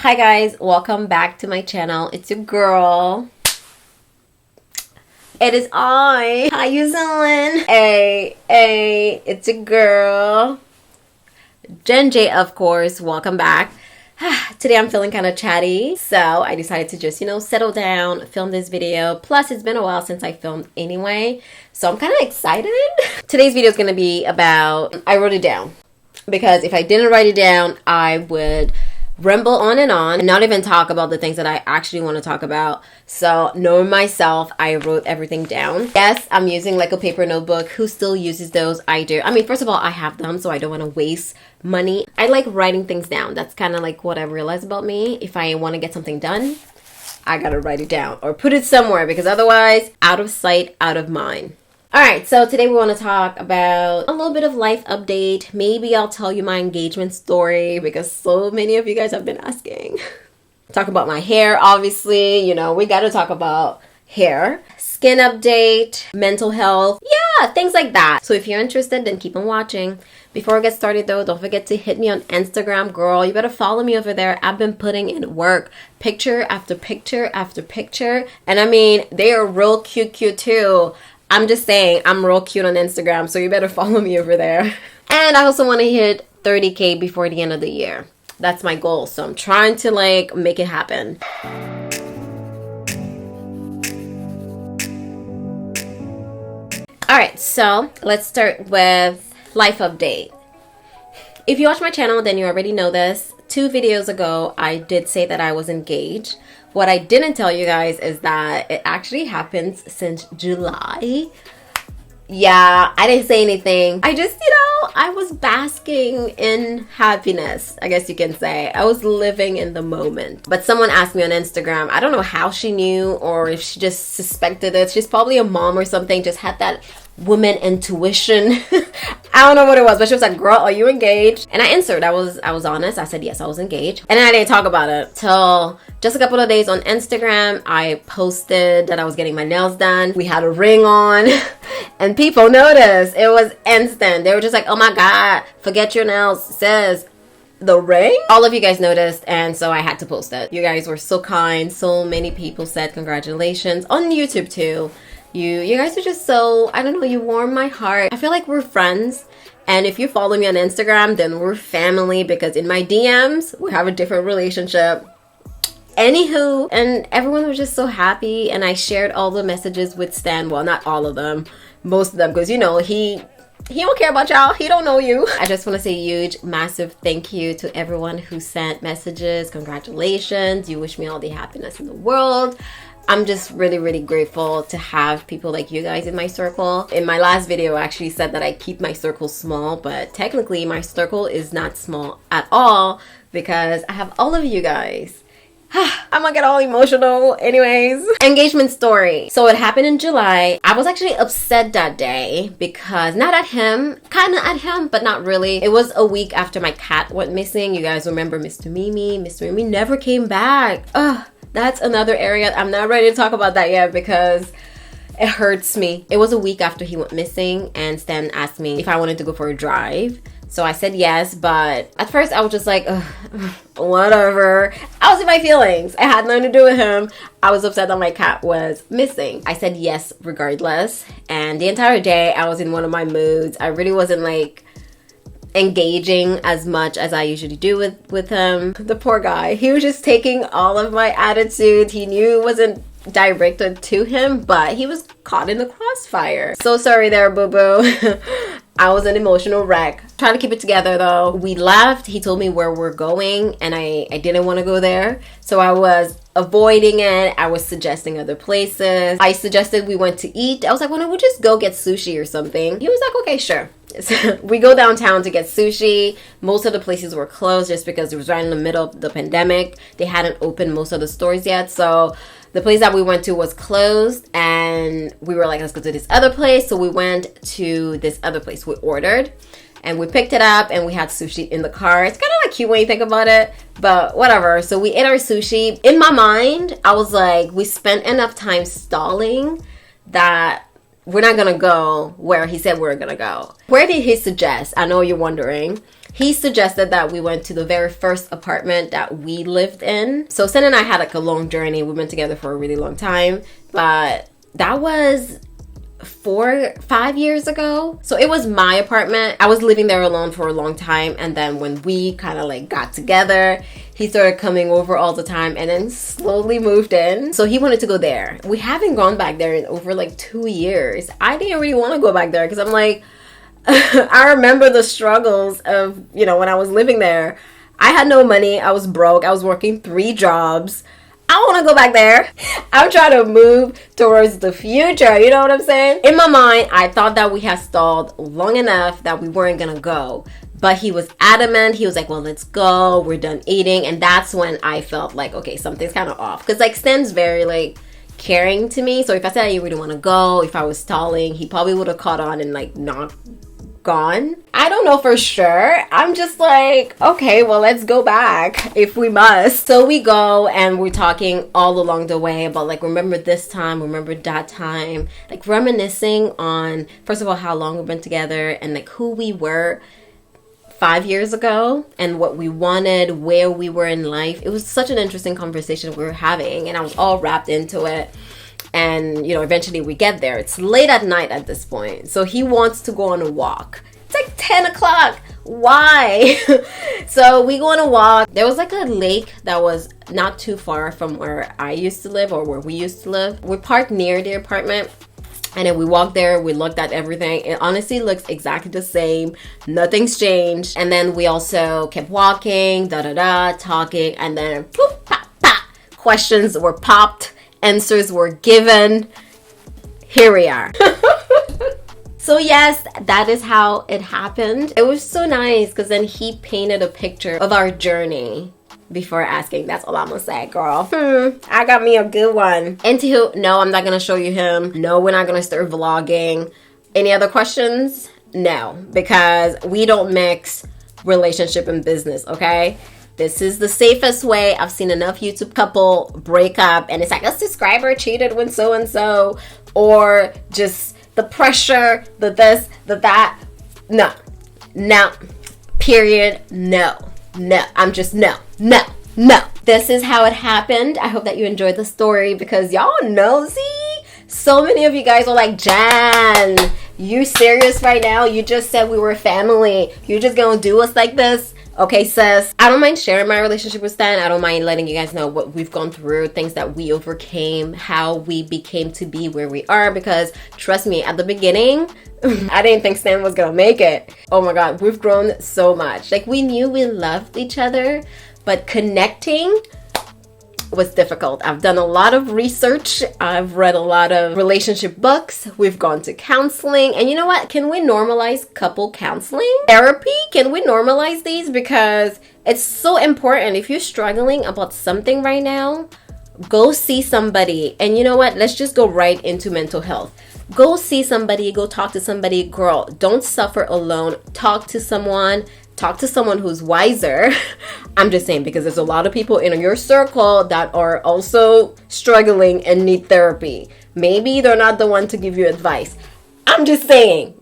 Hi guys, welcome back to my channel. It's your girl. It is I. How you doing? Hey, it's your girl. Jen J, of course. Welcome back. Today I'm feeling kind of chatty, so I decided to just, settle down, film this video. Plus, it's been a while since I filmed anyway, so I'm kind of excited. Today's video is going to be about, I wrote it down, because if I didn't write it down, I would ramble on and not even talk about the things that I actually want to talk about. So knowing myself, I wrote everything down. Yes, I'm using like a paper notebook. Who still uses those? I do. I mean, first of all, I have them, so I don't want to waste money. I like writing things down. That's kind of like what I realized about me. If I want to get something done, I gotta write it down or put it somewhere, because otherwise, out of sight, out of mind. Alright, so today we want to talk about a little bit of life update. Maybe I'll tell you my engagement story, because so many of you guys have been asking. Talk about my hair, obviously. We got to talk about hair. Skin update, mental health. Yeah, things like that. So if you're interested, then keep on watching. Before I get started though, don't forget to hit me on Instagram, girl. You better follow me over there. I've been putting in work. Picture after picture after picture. And I mean, they are real cute too. I'm just saying, I'm real cute on Instagram, so you better follow me over there. And I also want to hit 30K before the end of the year. That's my goal, so I'm trying to make it happen. Alright, so let's start with life update. If you watch my channel, then you already know this. 2 videos ago, I did say that I was engaged. What I didn't tell you guys is that it actually happened since July. Yeah, I didn't say anything. I just, I was basking in happiness, I guess you can say. I was living in the moment. But someone asked me on Instagram, I don't know how she knew or if she just suspected it. She's probably a mom or something, just had that woman intuition. I don't know what it was, but she was like, girl, are you engaged? And I answered. I was honest. I said, yes, I was engaged. And then I didn't talk about it till just a couple of days on Instagram. I posted that I was getting my nails done. We had a ring on and people noticed. It was instant. They were just like, oh my God, forget your nails, sis. The ring? All of you guys noticed, and so I had to post it. You guys were so kind. So many people said congratulations on YouTube too. You guys are just so, I don't know, you warm my heart. I feel like we're friends. And if you follow me on Instagram, then we're family, because in my DMs, we have a different relationship. Anywho, and everyone was just so happy. And I shared all the messages with Stan. Well, not all of them, most of them, because he don't care about y'all. He don't know you. I just want to say a huge, massive thank you to everyone who sent messages. Congratulations. You wish me all the happiness in the world. I'm just really, really grateful to have people like you guys in my circle. In my last video, I actually said that I keep my circle small, but technically my circle is not small at all, because I have all of you guys. I'm gonna get all emotional. Anyways, engagement story. So it happened in July. I was actually upset that day because not at him, kind of at him, but not really. It was a week after my cat went missing. You guys remember Mr. Mimi? Mr. Mimi never came back. Ugh. That's another area. I'm not ready to talk about that yet because it hurts me. It was a week after he went missing, and Stan asked me if I wanted to go for a drive. So I said yes, but at first I was just like, whatever. I was in my feelings. It had nothing to do with him. I was upset that my cat was missing. I said yes regardless. And the entire day I was in one of my moods. I really wasn't engaging as much as I usually do with him. The poor guy, he was just taking all of my attitude. He knew it wasn't directed to him, but he was caught in the crossfire. So sorry there, boo-boo. I was an emotional wreck. Trying to keep it together though. We left. He told me where we're going, and I didn't want to go there. So I was avoiding it. I was suggesting other places. I suggested we went to eat. I was like, why don't we just go get sushi or something? He was like, okay, sure. We go downtown to get sushi. Most of the places were closed just because it was right in the middle of the pandemic. They hadn't opened most of the stores yet. So the place that we went to was closed, and we were like, let's go to this other place. So we went to this other place. We ordered and we picked it up, and we had sushi in the car. It's kind of cute when you think about it, but whatever. So we ate our sushi. In my mind, I was like, we spent enough time stalling that we're not gonna go where he said we were gonna go. Where did he suggest? I know you're wondering. he suggested that we went to the very first apartment that we lived in. So Sen and I had like a long journey. We've been together for a really long time, but that was 4-5 years ago. So it was my apartment. I was living there alone for a long time, and then when we kind of like got together, he started coming over all the time and then slowly moved in. So he wanted to go there. We haven't gone back there in over like 2 years. I didn't really want to go back there because I'm like, I remember the struggles of, you know, when I was living there. I had no money. I was broke. I was working 3 jobs. I don't want to go back there. I'm trying to move towards the future. You know what I'm saying? In my mind, I thought that we had stalled long enough that we weren't going to go. But he was adamant. He was like, well, let's go. We're done eating. And that's when I felt like, okay, something's kind of off. Because like Stan's very like caring to me. So if I said I really want to go, if I was stalling, he probably would have caught on and like not gone. I don't know for sure. I'm just like, okay, well, let's go back if we must. So we go and we're talking all along the way about like, remember this time, remember that time, like reminiscing on, first of all, how long we've been together and like who we were 5 years ago and what we wanted, where we were in life. It was such an interesting conversation we were having, and I was all wrapped into it. And, you know, eventually we get there. It's late at night at this point. So he wants to go on a walk. It's like 10 o'clock. Why? So we go on a walk. There was like a lake that was not too far from where I used to live or where we used to live. We parked near the apartment. And then we walked there, we looked at everything. It honestly looks exactly the same. Nothing's changed. And then we also kept walking, talking. And then poof, pop, pop. Questions were popped. Answers were given. Here we are. So yes, that is how it happened. It was so nice because then he painted a picture of our journey before asking. That's all I'm gonna say, girl. I got me a good one. Anywho, no, I'm not gonna show you him. No, we're not gonna start vlogging. Any other questions? No, because we don't mix relationship and business, okay? This is the safest way. I've seen enough YouTube couple break up and it's like a subscriber cheated with so-and-so, or just the pressure, the this, the that. No, period, no. I'm just no. This is how it happened. I hope that you enjoyed the story because y'all nosy. So many of you guys are like, Jan, you serious right now? You just said we were family. You just gonna do us like this? Okay, sis. I don't mind sharing my relationship with Stan. I don't mind letting you guys know what we've gone through, things that we overcame, how we became to be where we are. Because trust me, at the beginning, I didn't think Stan was gonna make it. Oh my God, we've grown so much. Like we knew we loved each other, but connecting was difficult. I've done a lot of research. I've read a lot of relationship books. We've gone to counseling. And you know what? Can we normalize couple counseling? Therapy? Can we normalize these? Because it's so important. If you're struggling about something right now, go see somebody. And you know what? Let's just go right into mental health. Go see somebody. Go talk to somebody. Girl, don't suffer alone. Talk to someone. Talk to someone who's wiser. I'm just saying, because there's a lot of people in your circle that are also struggling and need therapy. Maybe they're not the one to give you advice. I'm just saying.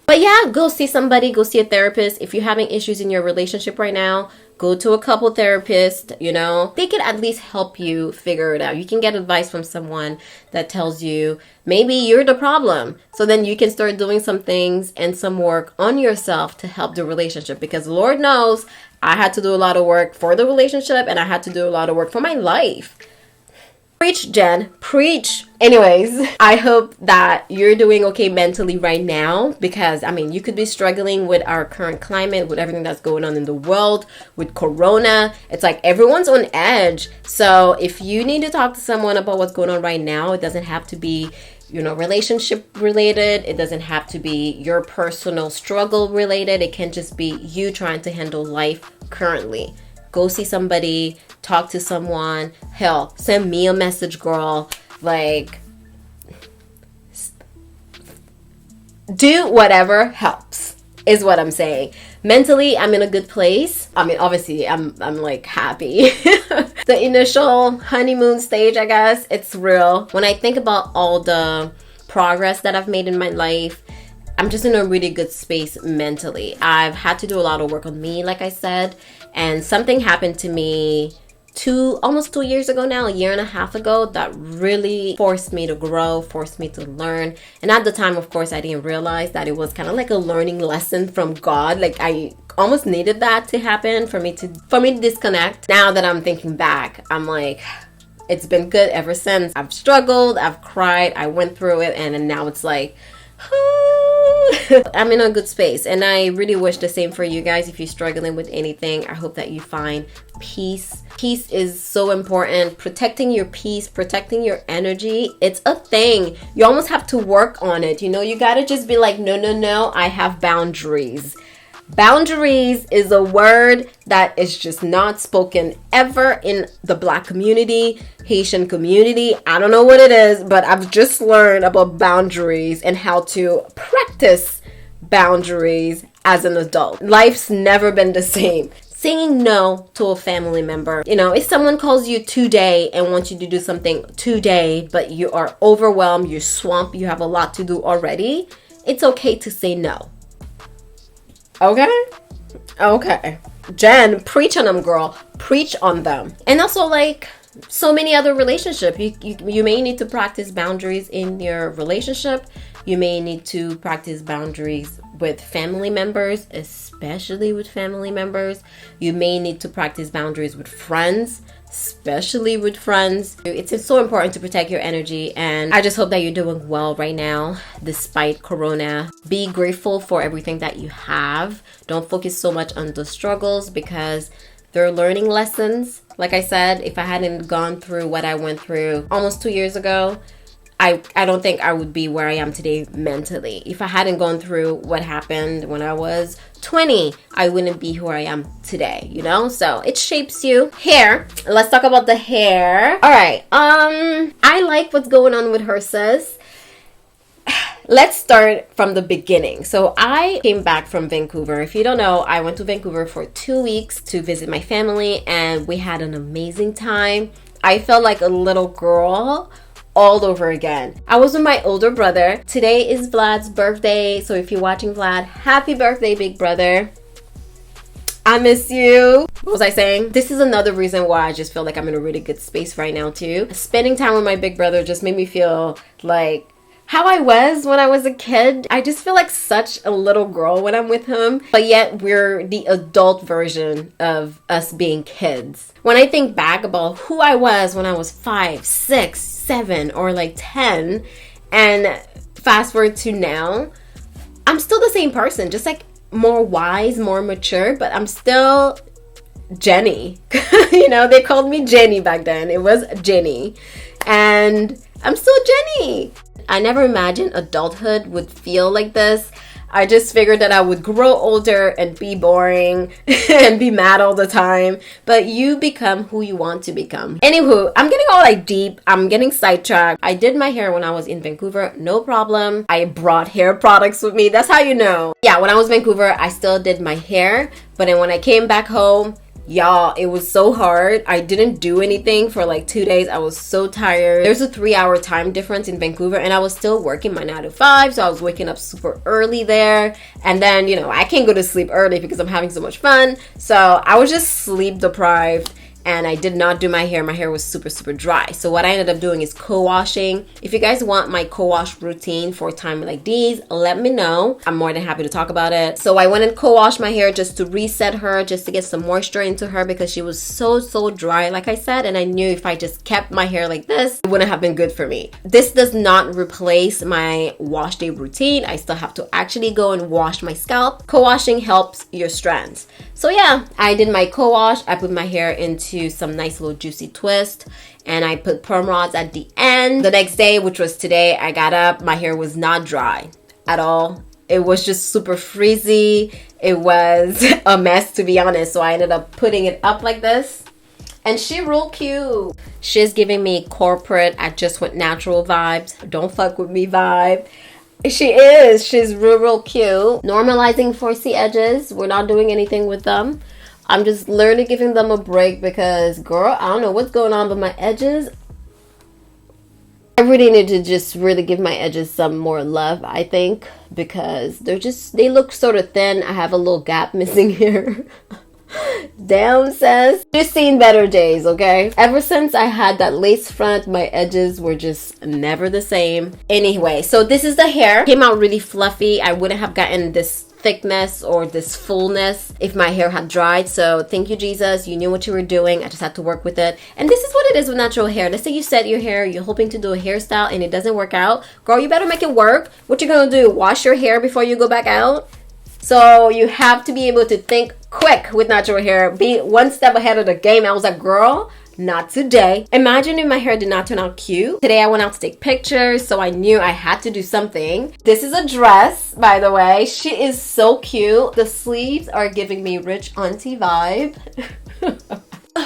But yeah, go see somebody, go see a therapist. If you're having issues in your relationship right now, go to a couple therapist, you know. They can at least help you figure it out. You can get advice from someone that tells you maybe you're the problem. So then you can start doing some things and some work on yourself to help the relationship. Because Lord knows, I had to do a lot of work for the relationship and I had to do a lot of work for my life. Preach, Jen. Preach. Anyways, I hope that you're doing okay mentally right now because, I mean, you could be struggling with our current climate, with everything that's going on in the world, with Corona. It's like everyone's on edge. So if you need to talk to someone about what's going on right now, it doesn't have to be, you know, relationship related. It doesn't have to be your personal struggle related. It can just be you trying to handle life currently. Go see somebody, talk to someone. Hell, send me a message, girl. Like, do whatever helps is what I'm saying. Mentally, I'm in a good place. I mean, obviously, I'm like happy. The initial honeymoon stage, I guess, it's real. When I think about all the progress that I've made in my life, I'm just in a really good space mentally. I've had to do a lot of work on me, like I said, and something happened to me almost 2 years ago now, a year and a half ago, that really forced me to grow, forced me to learn. And at the time, of course, I didn't realize that it was kind of like a learning lesson from God. Like I almost needed that to happen for me to disconnect. Now that I'm thinking back, I'm like, it's been good ever since. I've struggled, I've cried, I went through it, and now it's like, I'm in a good space. And I really wish the same for you guys. If you're struggling with anything, I hope that you find peace. Peace is so important. Protecting your peace, protecting your energy, it's a thing. You almost have to work on it. You know, you gotta just be like, no, I have boundaries. Boundaries is a word that is just not spoken ever in the Black community, Haitian community. I don't know what it is, but I've just learned about boundaries and how to practice boundaries as an adult. Life's never been the same. Saying no to a family member. You know, if someone calls you today and wants you to do something today, but you are overwhelmed, you're swamped, you have a lot to do already, it's okay to say no. Okay. Jen, preach on them, girl. Preach on them. And also, like so many other relationships, you may need to practice boundaries in your relationship. You may need to practice boundaries with family members, especially with family members. You may need to practice boundaries with friends, especially with friends. It's so important to protect your energy, and I just hope that you're doing well right now despite Corona. Be grateful for everything that you have. Don't focus so much on the struggles because they're learning lessons. Like I said, if I hadn't gone through what I went through almost 2 years ago, I don't think I would be where I am today mentally. If I hadn't gone through what happened when I was 20, I wouldn't be who I am today, you know? So it shapes you. Hair. Let's talk about the hair. All right. I like what's going on with her, sis. Let's start from the beginning. So I came back from Vancouver. If you don't know, I went to Vancouver for 2 weeks to visit my family, and we had an amazing time. I felt like a little girl all over again. I was with my older brother. Today is Vlad's birthday. So if you're watching Vlad, happy birthday, big brother. I miss you. What was I saying? This is another reason why I just feel like I'm in a really good space right now too. Spending time with my big brother just made me feel like how I was when I was a kid. I just feel like such a little girl when I'm with him, but yet we're the adult version of us being kids. When I think back about who I was when I was 5, 6, 7, or like 10, and fast forward to now, I'm still the same person, just like more wise, more mature, but I'm still Jenny. You know, they called me Jenny back then. It was Jenny. And I'm still Jenny. I never imagined adulthood would feel like this. I just figured that I would grow older and be boring and be mad all the time. But you become who you want to become. Anywho, I'm getting all like deep. I'm getting sidetracked. I did my hair when I was in Vancouver. No problem. I brought hair products with me. That's how you know. Yeah, when I was in Vancouver, I still did my hair. But then when I came back home, y'all, it was so hard. I didn't do anything for like 2 days. I was so tired. There's a 3-hour time difference in Vancouver, and I was still working my 9 to 5, so I was waking up super early there. And then, you know, I can't go to sleep early because I'm having so much fun. So I was just sleep deprived, and I did not do my hair. My hair was super, super dry. So what I ended up doing is co-washing. If you guys want my co-wash routine for a time like these, let me know. I'm more than happy to talk about it. So I went and co-washed my hair just to reset her, just to get some moisture into her because she was so, so dry, like I said. And I knew if I just kept my hair like this, it wouldn't have been good for me. This does not replace my wash day routine. I still have to actually go and wash my scalp. Co-washing helps your strands. So yeah, I did my co-wash. I put my hair into some nice little juicy twist, and I put perm rods at the end. The next day, which was today, I got up. My hair was not dry at all. It was just super frizzy. It was a mess, to be honest. So I ended up putting it up like this. And she real cute. She's giving me corporate, I just went natural vibes. Don't fuck with me vibe. She is. She's real cute. Normalizing 4C edges. We're not doing anything with them. I'm just learning giving them a break because, girl, I don't know what's going on, but my edges, I really need to just really give my edges some more love, I think, because they look sort of thin. I have a little gap missing here. Damn, sis. Just seen better days, okay? Ever since I had that lace front, my edges were just never the same. Anyway, so this is the hair. Came out really fluffy. I wouldn't have gotten this thickness or this fullness if my hair had dried. So thank you, Jesus. You knew what you were doing. I just had to work with it. And this is what it is with natural hair. Let's say you set your hair, you're hoping to do a hairstyle and it doesn't work out. Girl, you better make it work. What you gonna do? Wash your hair before you go back out? So you have to be able to think quick with natural hair. Be one step ahead of the game. I was like, girl, not today. Imagine if my hair did not turn out cute. Today I went out to take pictures, so I knew I had to do something. This is a dress, by the way. She is so cute. The sleeves are giving me rich auntie vibe.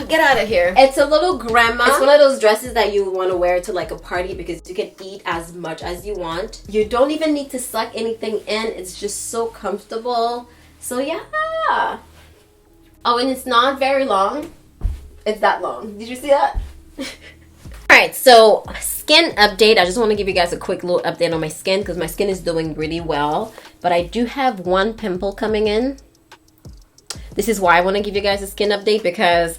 Get out of here. It's a little grandma. It's one of those dresses that you want to wear to like a party because you can eat as much as you want. You don't even need to suck anything in. It's just so comfortable. So yeah. Oh, and it's not very long. It's that long. Did you see that? Alright, so skin update. I just want to give you guys a quick little update on my skin because my skin is doing really well. But I do have one pimple coming in. This is why I want to give you guys a skin update because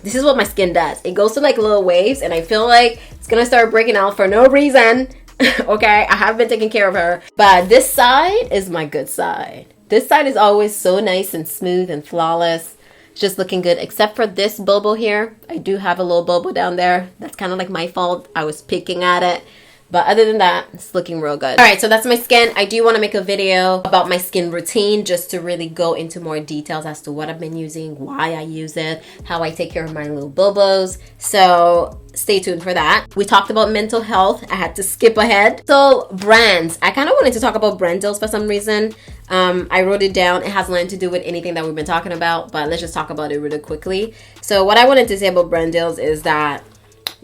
this is what my skin does. It goes through like little waves and I feel like it's gonna start breaking out for no reason. Okay, I have been taking care of her. But this side is my good side. This side is always so nice and smooth and flawless. It's just looking good except for this bobo here. I do have a little bobo down there. That's kind of like my fault. I was picking at it. But other than that, it's looking real good. All right, so that's my skin. I do want to make a video about my skin routine just to really go into more details as to what I've been using, why I use it, how I take care of my little bobos. So stay tuned for that. We talked about mental health. I had to skip ahead. So brands. I kind of wanted to talk about brand deals for some reason. I wrote it down. It has nothing to do with anything that we've been talking about, but let's just talk about it really quickly. So what I wanted to say about brand deals is that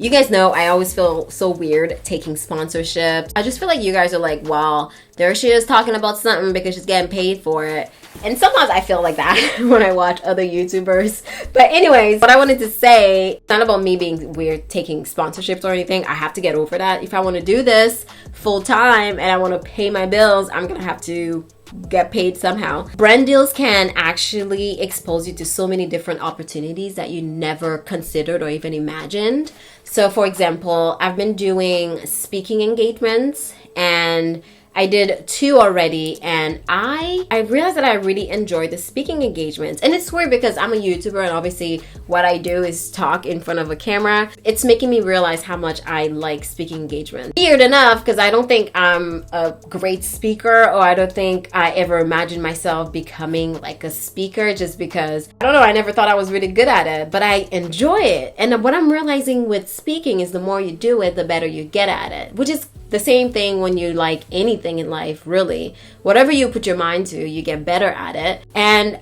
you guys know I always feel so weird taking sponsorships. I just feel like you guys are like, well, there she is talking about something because she's getting paid for it. And sometimes I feel like that when I watch other YouTubers. But anyways, what I wanted to say, it's not about me being weird taking sponsorships or anything. I have to get over that. If I want to do this full time and I want to pay my bills, I'm going to have to get paid somehow. Brand deals can actually expose you to so many different opportunities that you never considered or even imagined. So for example, I've been doing speaking engagements and I did 2 already and I realized that I really enjoy the speaking engagements. And it's weird because I'm a YouTuber and obviously what I do is talk in front of a camera. It's making me realize how much I like speaking engagements. Weird enough because I don't think I'm a great speaker or I don't think I ever imagined myself becoming like a speaker just because, I don't know, I never thought I was really good at it, but I enjoy it. And what I'm realizing with speaking is the more you do it, the better you get at it, which is the same thing when you like anything in life, really. Whatever you put your mind to, you get better at it. And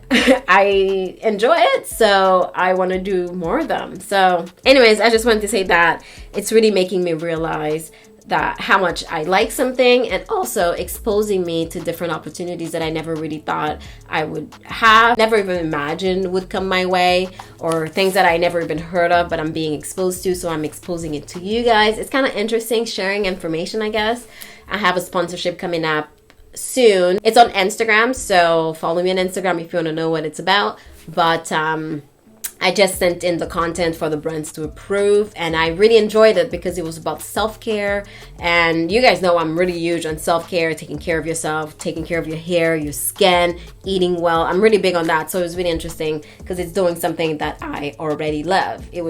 I enjoy it, so I want to do more of them. So anyways, I just wanted to say that it's really making me realize that how much I like something and also exposing me to different opportunities that I never really thought I would have, never even imagined would come my way, or things that I never even heard of but I'm being exposed to, so I'm exposing it to you guys. It's kind of interesting sharing information, I guess. I have a sponsorship coming up soon. It's on Instagram, so follow me on Instagram if you want to know what it's about. But I just sent in the content for the brands to approve and I really enjoyed it because it was about self-care. And you guys know I'm really huge on self-care, taking care of yourself, taking care of your hair, your skin, eating well. I'm really big on that. So it was really interesting because it's doing something that I already love. It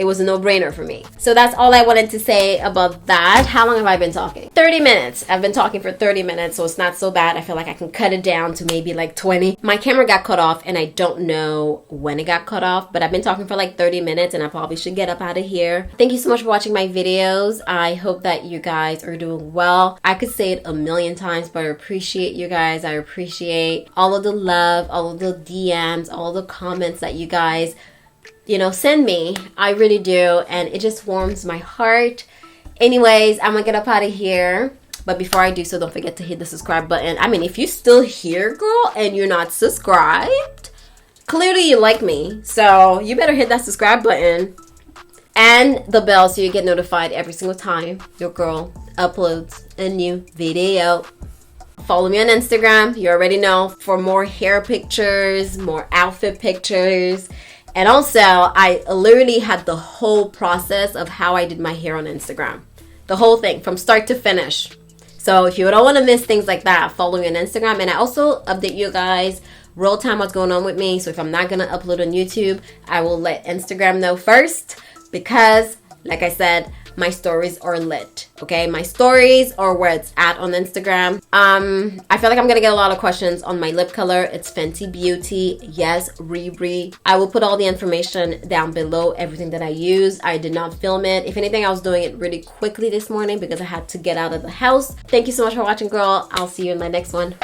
was a no-brainer for me. So that's all I wanted to say about that. How long have I been talking? 30 minutes. I've been talking for 30 minutes, so it's not so bad. I feel like I can cut it down to maybe like 20. My camera got cut off and I don't know when it got cut off, but I've been talking for like 30 minutes and I probably should get up out of here. Thank you so much for watching my videos. I hope that you guys are doing well. I could say it a million times, but I appreciate you guys. I appreciate all of the love, all of the DMs, all the comments that you guys send me. I really do, and it just warms my heart. Anyways, I'm gonna get up out of here, but before I do so, don't forget to hit the subscribe button. I mean, if you're still here, girl, and you're not subscribed, clearly you like me, so you better hit that subscribe button. and the bell so you get notified every single time your girl uploads a new video. Follow me on Instagram, you already know, for more hair pictures, more outfit pictures. And also, I literally had the whole process of how I did my hair on Instagram. The whole thing, from start to finish. So if you don't want to miss things like that, follow me on Instagram. And I also update you guys real time what's going on with me. So if I'm not going to upload on YouTube, I will let Instagram know first. Because, like I said, my stories are lit, okay? My stories are where it's at on Instagram. I feel like I'm gonna get a lot of questions on my lip color. It's Fenty Beauty. Yes, Riri. I will put all the information down below, everything that I use. I did not film it. If anything, I was doing it really quickly this morning because I had to get out of the house. Thank you so much for watching, girl. I'll see you in my next one.